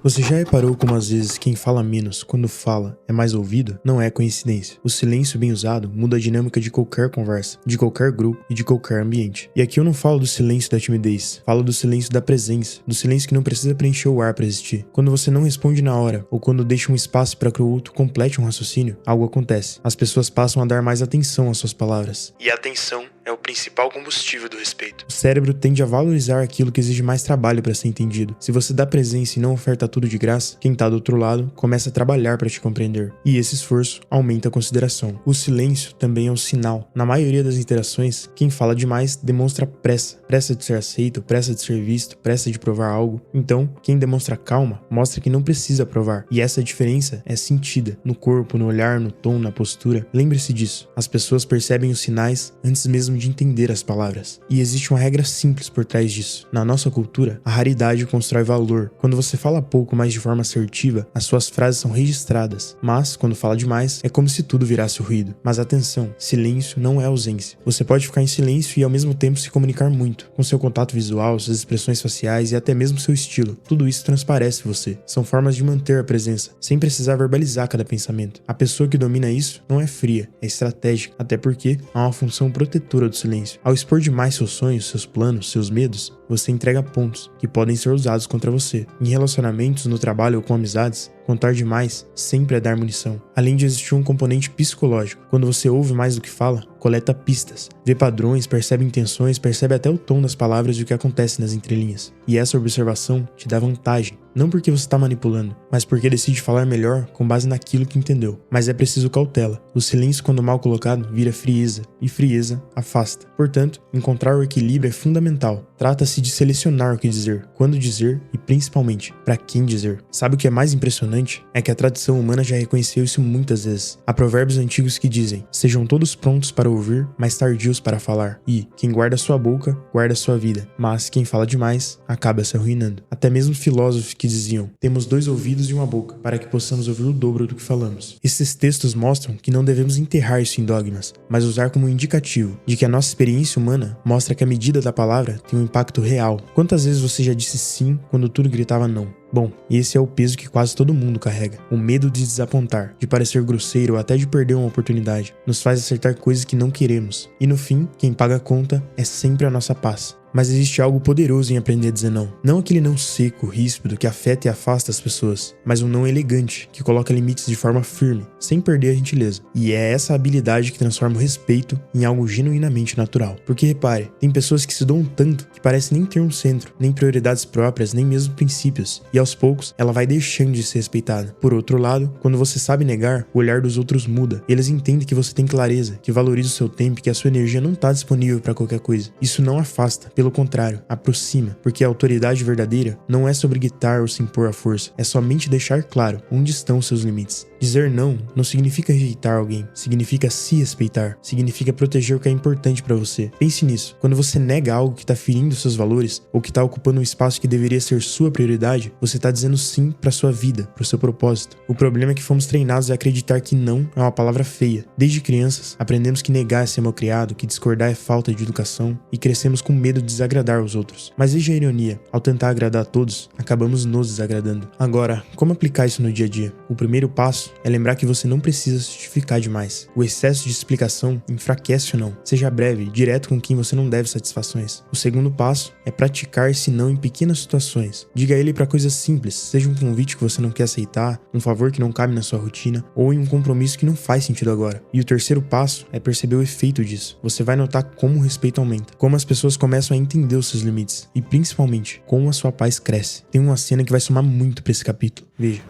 Você já reparou como às vezes quem fala menos, quando fala, é mais ouvido? Não é coincidência. O silêncio bem usado muda a dinâmica de qualquer conversa, de qualquer grupo e de qualquer ambiente. E aqui eu não falo do silêncio da timidez, falo do silêncio da presença, do silêncio que não precisa preencher o ar para existir. Quando você não responde na hora, ou quando deixa um espaço para que o outro complete um raciocínio, algo acontece. As pessoas passam a dar mais atenção às suas palavras. E a atenção é o principal combustível do respeito. O cérebro tende a valorizar aquilo que exige mais trabalho para ser entendido. Se você dá presença e não oferta tudo de graça, quem tá do outro lado começa a trabalhar para te compreender. E esse esforço aumenta a consideração. O silêncio também é um sinal. Na maioria das interações, quem fala demais demonstra pressa. Pressa de ser aceito, pressa de ser visto, pressa de provar algo. Então, quem demonstra calma, mostra que não precisa provar. E essa diferença é sentida no corpo, no olhar, no tom, na postura. Lembre-se disso. As pessoas percebem os sinais antes mesmo de entender as palavras. E existe uma regra simples por trás disso. Na nossa cultura, a raridade constrói valor. Quando você fala pouco, mas de forma assertiva, as suas frases são registradas. Mas, quando fala demais, é como se tudo virasse ruído. Mas atenção, silêncio não é ausência. Você pode ficar em silêncio e ao mesmo tempo se comunicar muito. Com seu contato visual, suas expressões faciais e até mesmo seu estilo. Tudo isso transparece você. São formas de manter a presença, sem precisar verbalizar cada pensamento. A pessoa que domina isso não é fria, é estratégica. Até porque há uma função protetora do silêncio. Ao expor demais seus sonhos, seus planos, seus medos, você entrega pontos que podem ser usados contra você. Em relacionamentos, no trabalho ou com amizades, contar demais sempre é dar munição. Além de existir um componente psicológico. Quando você ouve mais do que fala, coleta pistas, vê padrões, percebe intenções, percebe até o tom das palavras e o que acontece nas entrelinhas. E essa observação te dá vantagem. Não porque você está manipulando, mas porque decide falar melhor com base naquilo que entendeu. Mas é preciso cautela. O silêncio, quando mal colocado, vira frieza, e frieza afasta. Portanto, encontrar o equilíbrio é fundamental. Trata-se de selecionar o que dizer, quando dizer e principalmente, para quem dizer. Sabe o que é mais impressionante? É que a tradição humana já reconheceu isso muitas vezes. Há provérbios antigos que dizem: sejam todos prontos para ouvir, mas tardios para falar. E quem guarda sua boca, guarda sua vida. Mas quem fala demais, acaba se arruinando. Até mesmo filósofos que diziam: temos 2 ouvidos e uma boca, para que possamos ouvir o dobro do que falamos. Esses textos mostram que não devemos enterrar isso em dogmas, mas usar como um indicativo de que a nossa experiência humana mostra que a medida da palavra tem um impacto real. Quantas vezes você já disse sim quando tudo gritava não? Bom, esse é o peso que quase todo mundo carrega. O medo de desapontar, de parecer grosseiro ou até de perder uma oportunidade, nos faz acertar coisas que não queremos. E no fim, quem paga a conta é sempre a nossa paz. Mas existe algo poderoso em aprender a dizer não. Não aquele não seco, ríspido, que afeta e afasta as pessoas, mas um não elegante, que coloca limites de forma firme, sem perder a gentileza. E é essa habilidade que transforma o respeito em algo genuinamente natural. Porque repare, tem pessoas que se doam tanto que parecem nem ter um centro, nem prioridades próprias, nem mesmo princípios. E aos poucos, ela vai deixando de ser respeitada. Por outro lado, quando você sabe negar, o olhar dos outros muda. Eles entendem que você tem clareza, que valoriza o seu tempo e que a sua energia não está disponível para qualquer coisa. Isso não afasta. Pelo contrário, aproxima, porque a autoridade verdadeira não é sobre gritar ou se impor à força, é somente deixar claro onde estão seus limites. Dizer não significa rejeitar alguém, significa se respeitar, significa proteger o que é importante para você. Pense nisso, quando você nega algo que está ferindo seus valores ou que está ocupando um espaço que deveria ser sua prioridade, você está dizendo sim para sua vida, para o seu propósito. O problema é que fomos treinados a acreditar que não é uma palavra feia. Desde crianças, aprendemos que negar é ser malcriado, que discordar é falta de educação e crescemos com medo de desagradar os outros. Mas veja a ironia, ao tentar agradar a todos, acabamos nos desagradando. Agora, como aplicar isso no dia a dia? O primeiro passo é lembrar que você não precisa justificar demais. O excesso de explicação enfraquece o não. Seja breve, direto com quem você não deve satisfações. O segundo passo é praticar esse não em pequenas situações. Diga ele para coisas simples, seja um convite que você não quer aceitar, um favor que não cabe na sua rotina, ou em um compromisso que não faz sentido agora. E o terceiro passo é perceber o efeito disso. Você vai notar como o respeito aumenta, como as pessoas começam a entender os seus limites e principalmente como a sua paz cresce. Tem uma cena que vai somar muito para esse capítulo. Veja.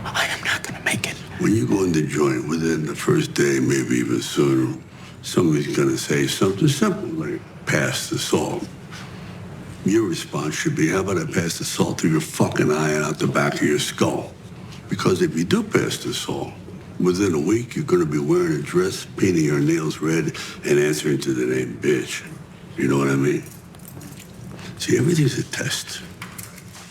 I am not gonna make it. When you go in the joint within the first day, maybe even sooner, somebody's gonna say something simple like, pass the salt. Your response should be, how about I pass the salt through your fucking eye and out the back of your skull? Because if you do pass the salt, within a week you're gonna be wearing a dress, painting your nails red, and answering to the name bitch. You know what I mean? See, everything's a test.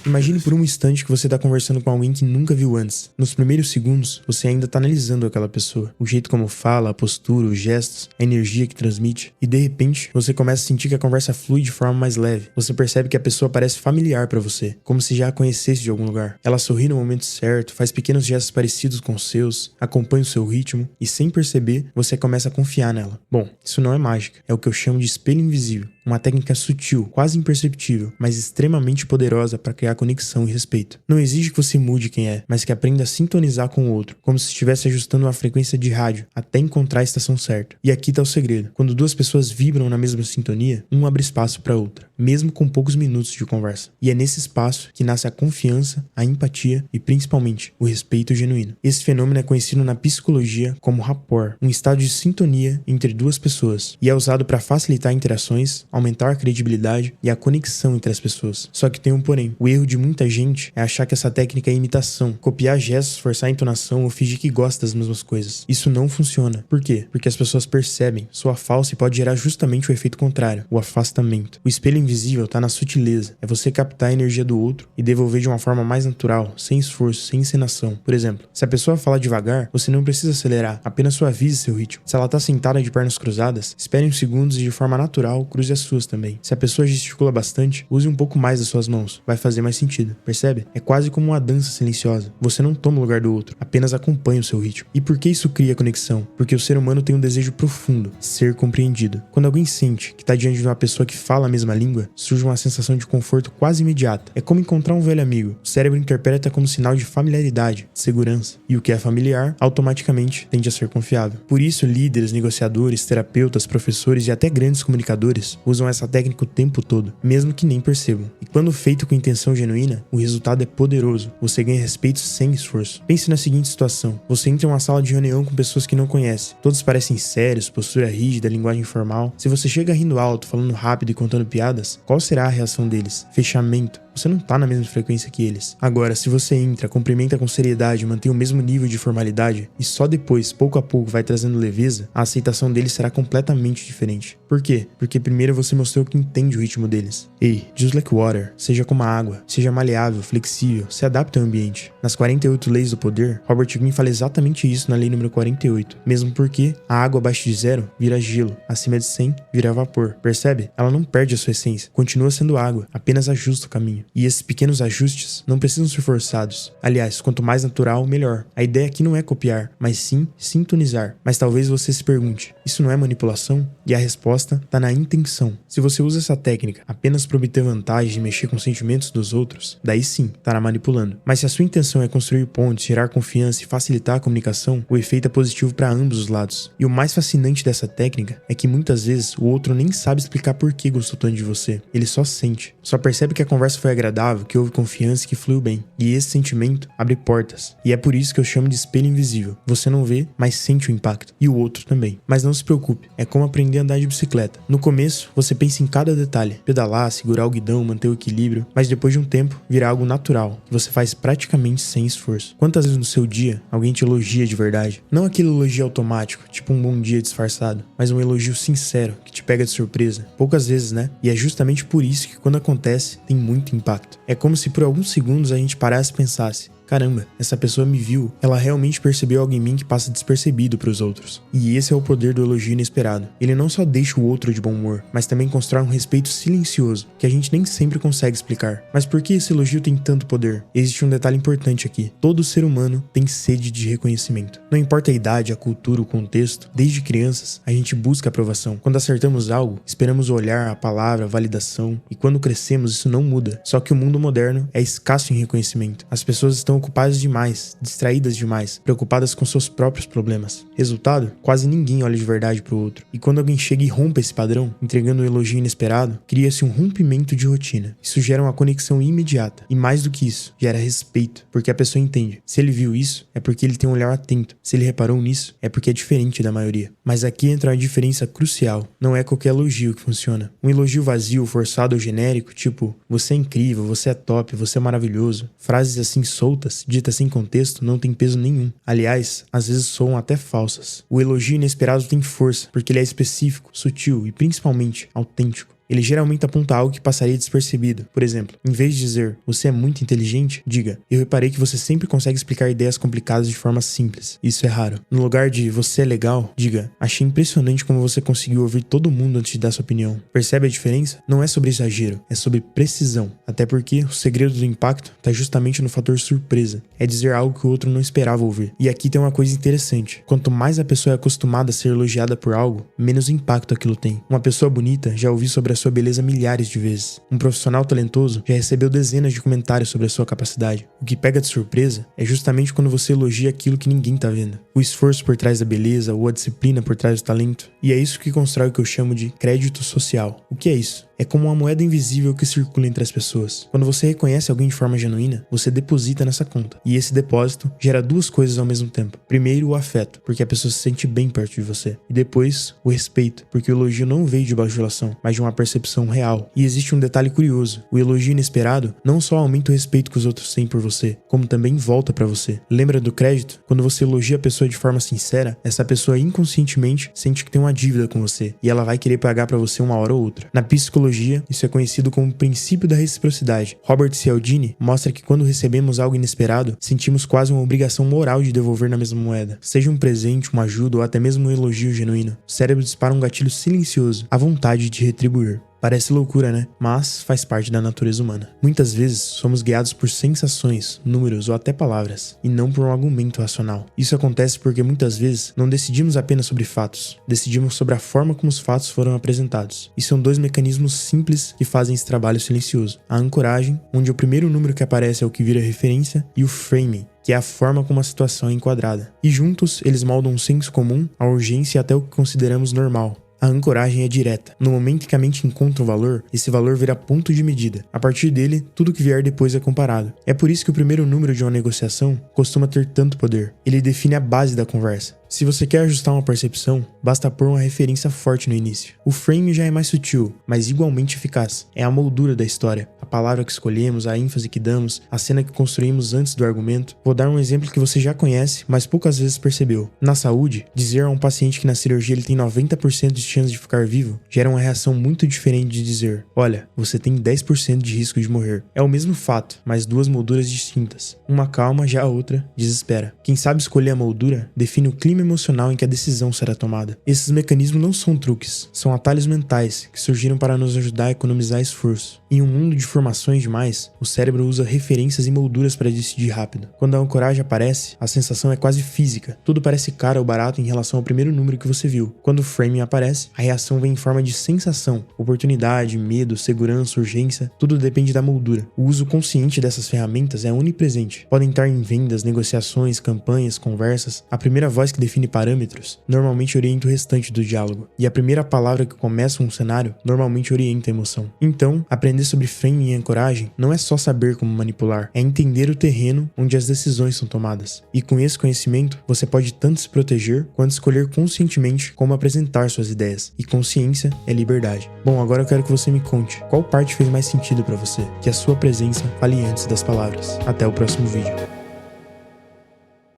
Imagine por um instante que você tá conversando com alguém que nunca viu antes. Nos primeiros segundos, você ainda tá analisando aquela pessoa. O jeito como fala, a postura, os gestos, a energia que transmite. E de repente, você começa a sentir que a conversa flui de forma mais leve. Você percebe que a pessoa parece familiar pra você, como se já a conhecesse de algum lugar. Ela sorri no momento certo, faz pequenos gestos parecidos com os seus, acompanha o seu ritmo e sem perceber, você começa a confiar nela. Bom, isso não é mágica, é o que eu chamo de espelho invisível. Uma técnica sutil, quase imperceptível, mas extremamente poderosa para criar conexão e respeito. Não exige que você mude quem é, mas que aprenda a sintonizar com o outro, como se estivesse ajustando uma frequência de rádio até encontrar a estação certa. E aqui tá o segredo. Quando duas pessoas vibram na mesma sintonia, um abre espaço para outra, mesmo com poucos minutos de conversa. E é nesse espaço que nasce a confiança, a empatia e principalmente o respeito genuíno. Esse fenômeno é conhecido na psicologia como rapport, um estado de sintonia entre duas pessoas, e é usado para facilitar interações, aumentar a credibilidade e a conexão entre as pessoas. Só que tem um porém. O erro de muita gente é achar que essa técnica é imitação, copiar gestos, forçar a entonação ou fingir que gosta das mesmas coisas. Isso não funciona. Por quê? Porque as pessoas percebem, soa falso e pode gerar justamente o efeito contrário, o afastamento. O espelho invisível tá na sutileza, é você captar a energia do outro e devolver de uma forma mais natural, sem esforço, sem encenação. Por exemplo, se a pessoa fala devagar, você não precisa acelerar, apenas suavize seu ritmo. Se ela tá sentada de pernas cruzadas, espere uns segundos e de forma natural, cruze as suas também. Se a pessoa gesticula bastante, use um pouco mais das suas mãos, vai fazer mais sentido, percebe? É quase como uma dança silenciosa. Você não toma o lugar do outro, apenas acompanha o seu ritmo. E por que isso cria conexão? Porque o ser humano tem um desejo profundo, ser compreendido. Quando alguém sente que tá diante de uma pessoa que fala a mesma língua, surge uma sensação de conforto quase imediata. É como encontrar um velho amigo. O cérebro interpreta como sinal de familiaridade, de segurança. E o que é familiar, automaticamente tende a ser confiável. Por isso, líderes, negociadores, terapeutas, professores e até grandes comunicadores usam essa técnica o tempo todo, mesmo que nem percebam. E quando feito com intenção genuína, o resultado é poderoso. Você ganha respeito sem esforço. Pense na seguinte situação. Você entra em uma sala de reunião com pessoas que não conhece. Todos parecem sérios, postura rígida, linguagem informal. Se você chega rindo alto, falando rápido e contando piadas, qual será a reação deles? Fechamento. Você não tá na mesma frequência que eles. Agora, se você entra, cumprimenta com seriedade, mantém o mesmo nível de formalidade e só depois, pouco a pouco, vai trazendo leveza, a aceitação deles será completamente diferente. Por quê? Porque primeiro você mostrou que entende o ritmo deles. Ei, just like water, seja como a água, seja maleável, flexível, se adapte ao ambiente. Nas 48 leis do poder, Robert Greene fala exatamente isso na lei número 48. Mesmo porque a água abaixo de 0 vira gelo, acima de 100 vira vapor. Percebe? Ela não perde a sua essência, continua sendo água, apenas ajusta o caminho. E esses pequenos ajustes não precisam ser forçados. Aliás, quanto mais natural, melhor. A ideia aqui não é copiar, mas sim sintonizar. Mas talvez você se pergunte, isso não é manipulação? E a resposta está na intenção. Se você usa essa técnica apenas para obter vantagem e mexer com os sentimentos dos outros, daí sim, estará manipulando. Mas se a sua intenção é construir pontes, gerar confiança e facilitar a comunicação, o efeito é positivo para ambos os lados. E o mais fascinante dessa técnica é que muitas vezes o outro nem sabe explicar por que gostou tanto de você. Ele só sente. Só percebe que a conversa foi agradável, que houve confiança e que fluiu bem. E esse sentimento abre portas. E é por isso que eu chamo de espelho invisível. Você não vê, mas sente o impacto. E o outro também. Mas não se preocupe, é como aprender a andar de bicicleta. No começo, você pensa em cada detalhe. Pedalar, segurar o guidão, manter o equilíbrio. Mas depois de um tempo, virá algo natural, que você faz praticamente sem esforço. Quantas vezes no seu dia, alguém te elogia de verdade? Não aquele elogio automático, tipo um bom dia disfarçado, mas um elogio sincero, que te pega de surpresa. Poucas vezes, né? E é justamente por isso que quando acontece, tem muito impacto. É como se por alguns segundos a gente parasse e pensasse, caramba, essa pessoa me viu, ela realmente percebeu algo em mim que passa despercebido para os outros. E esse é o poder do elogio inesperado. Ele não só deixa o outro de bom humor, mas também constrói um respeito silencioso, que a gente nem sempre consegue explicar. Mas por que esse elogio tem tanto poder? Existe um detalhe importante aqui. Todo ser humano tem sede de reconhecimento. Não importa a idade, a cultura, o contexto, desde crianças, a gente busca aprovação. Quando acertamos algo, esperamos o olhar, a palavra, a validação, e quando crescemos isso não muda. Só que o mundo moderno é escasso em reconhecimento. As pessoas estão ocupadas demais, distraídas demais, preocupadas com seus próprios problemas. Resultado? Quase ninguém olha de verdade pro outro. E quando alguém chega e rompe esse padrão, entregando um elogio inesperado, cria-se um rompimento de rotina. Isso gera uma conexão imediata. E mais do que isso, gera respeito, porque a pessoa entende. Se ele viu isso, é porque ele tem um olhar atento. Se ele reparou nisso, é porque é diferente da maioria. Mas aqui entra uma diferença crucial. Não é qualquer elogio que funciona. Um elogio vazio, forçado ou genérico, tipo, você é incrível, você é top, você é maravilhoso. Frases assim soltas, ditas sem contexto, não tem peso nenhum. Aliás, às vezes soam até falsas. O elogio inesperado tem força, porque ele é específico, sutil e principalmente autêntico. Ele geralmente aponta algo que passaria despercebido. Por exemplo, em vez de dizer "você é muito inteligente", diga "eu reparei que você sempre consegue explicar ideias complicadas de forma simples. Isso é raro". No lugar de "você é legal", diga "achei impressionante como você conseguiu ouvir todo mundo antes de dar sua opinião". Percebe a diferença? Não é sobre exagero, é sobre precisão. Até porque o segredo do impacto está justamente no fator surpresa. É dizer algo que o outro não esperava ouvir. E aqui tem uma coisa interessante. Quanto mais a pessoa é acostumada a ser elogiada por algo, menos impacto aquilo tem. Uma pessoa bonita já ouviu sobre a sua beleza milhares de vezes. Um profissional talentoso já recebeu dezenas de comentários sobre a sua capacidade. O que pega de surpresa é justamente quando você elogia aquilo que ninguém tá vendo. O esforço por trás da beleza ou a disciplina por trás do talento. E é isso que constrói o que eu chamo de crédito social. O que é isso? É como uma moeda invisível que circula entre as pessoas. Quando você reconhece alguém de forma genuína, você deposita nessa conta. E esse depósito gera duas coisas ao mesmo tempo. Primeiro, o afeto, porque a pessoa se sente bem perto de você. E depois, o respeito, porque o elogio não veio de bajulação, mas de uma percepção real. E existe um detalhe curioso. O elogio inesperado não só aumenta o respeito que os outros têm por você, como também volta pra você. Lembra do crédito? Quando você elogia a pessoa de forma sincera, essa pessoa inconscientemente sente que tem uma dívida com você. E ela vai querer pagar pra você uma hora ou outra. Na psicologia, isso é conhecido como o princípio da reciprocidade. Robert Cialdini mostra que quando recebemos algo inesperado, sentimos quase uma obrigação moral de devolver na mesma moeda. Seja um presente, uma ajuda ou até mesmo um elogio genuíno. O cérebro dispara um gatilho silencioso, a vontade de retribuir. Parece loucura, né? Mas faz parte da natureza humana. Muitas vezes somos guiados por sensações, números ou até palavras, e não por um argumento racional. Isso acontece porque muitas vezes não decidimos apenas sobre fatos, decidimos sobre a forma como os fatos foram apresentados. E são dois mecanismos simples que fazem esse trabalho silencioso. A ancoragem, onde o primeiro número que aparece é o que vira referência, e o framing, que é a forma como a situação é enquadrada. E juntos, eles moldam um senso comum, a urgência e até o que consideramos normal. A ancoragem é direta. No momento em que a mente encontra um valor, esse valor vira ponto de medida. A partir dele, tudo que vier depois é comparado. É por isso que o primeiro número de uma negociação costuma ter tanto poder. Ele define a base da conversa. Se você quer ajustar uma percepção, basta pôr uma referência forte no início. O frame já é mais sutil, mas igualmente eficaz. É a moldura da história, a palavra que escolhemos, a ênfase que damos, a cena que construímos antes do argumento. Vou dar um exemplo que você já conhece, mas poucas vezes percebeu. Na saúde, dizer a um paciente que na cirurgia ele tem 90% de chance de ficar vivo gera uma reação muito diferente de dizer: olha, você tem 10% de risco de morrer. É o mesmo fato, mas duas molduras distintas. Uma calma, já a outra desespera. Quem sabe escolher a moldura define o clima emocional em que a decisão será tomada. Esses mecanismos não são truques, são atalhos mentais que surgiram para nos ajudar a economizar esforço. Em um mundo de informações demais, o cérebro usa referências e molduras para decidir rápido. Quando a ancoragem aparece, a sensação é quase física. Tudo parece caro ou barato em relação ao primeiro número que você viu. Quando o framing aparece, a reação vem em forma de sensação, oportunidade, medo, segurança, urgência, tudo depende da moldura. O uso consciente dessas ferramentas é onipresente. Podem estar em vendas, negociações, campanhas, conversas. A primeira voz que define parâmetros normalmente orienta o restante do diálogo. E a primeira palavra que começa um cenário normalmente orienta a emoção. Então, aprender sobre framing e ancoragem não é só saber como manipular, é entender o terreno onde as decisões são tomadas. E com esse conhecimento, você pode tanto se proteger quanto escolher conscientemente como apresentar suas ideias. E consciência é liberdade. Bom, agora eu quero que você me conte qual parte fez mais sentido para você. Que a sua presença fale antes das palavras. Até o próximo vídeo.